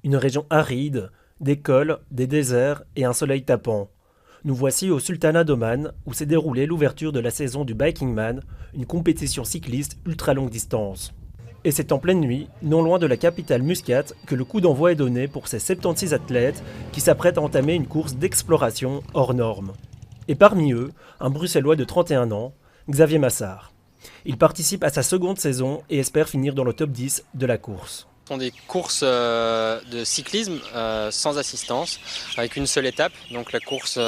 Une région aride, des cols, des déserts et un soleil tapant. Nous voici au Sultanat d'Oman où s'est déroulée l'ouverture de la saison du Biking Man, une compétition cycliste ultra longue distance. Et c'est en pleine nuit, non loin de la capitale Muscat, que le coup d'envoi est donné pour ces 76 athlètes qui s'apprêtent à entamer une course d'exploration hors norme. Et parmi eux, un Bruxellois de 31 ans, Xavier Massard. Il participe à sa seconde saison et espère finir dans le top 10 de la course. Ce sont des courses de cyclisme sans assistance, avec une seule étape. Donc la course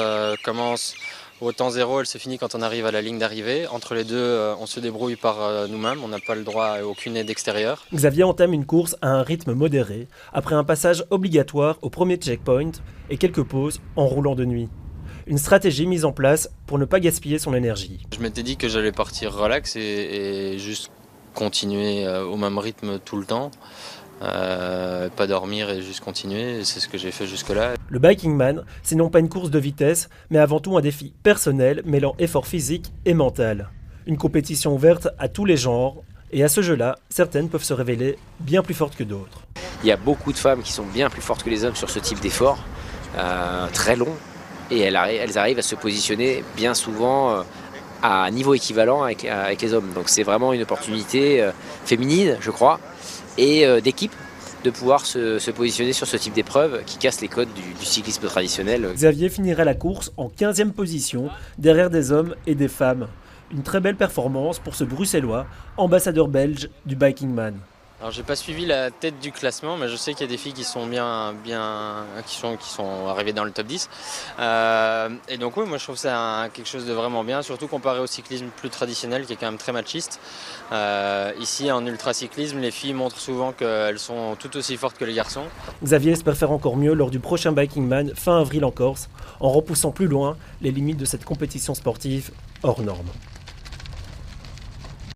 commence au temps zéro, elle se finit quand on arrive à la ligne d'arrivée. Entre les deux, on se débrouille par nous-mêmes, on n'a pas le droit à aucune aide extérieure. Xavier entame une course à un rythme modéré, après un passage obligatoire au premier checkpoint et quelques pauses en roulant de nuit. Une stratégie mise en place pour ne pas gaspiller son énergie. Je m'étais dit que j'allais partir relax et juste continuer au même rythme tout le temps. Pas dormir et juste continuer, et c'est ce que j'ai fait jusque-là. Le Biking Man, c'est non pas une course de vitesse, mais avant tout un défi personnel mêlant effort physique et mental. Une compétition ouverte à tous les genres, et à ce jeu-là, certaines peuvent se révéler bien plus fortes que d'autres. Il y a beaucoup de femmes qui sont bien plus fortes que les hommes sur ce type d'effort, très long, et elles arrivent à se positionner bien souvent à un niveau équivalent avec les hommes. Donc c'est vraiment une opportunité féminine, je crois, et d'équipe de pouvoir se positionner sur ce type d'épreuve qui casse les codes du cyclisme traditionnel. Xavier finirait la course en 15e position, derrière des hommes et des femmes. Une très belle performance pour ce Bruxellois, ambassadeur belge du Biking Man. Alors j'ai pas suivi la tête du classement, mais je sais qu'il y a des filles qui sont qui sont arrivées dans le top 10. Et donc oui, moi je trouve ça quelque chose de vraiment bien, surtout comparé au cyclisme plus traditionnel qui est quand même très machiste. Ici en ultracyclisme, les filles montrent souvent qu'elles sont tout aussi fortes que les garçons. Xavier espère faire encore mieux lors du prochain Biking Man fin avril en Corse, en repoussant plus loin les limites de cette compétition sportive hors norme.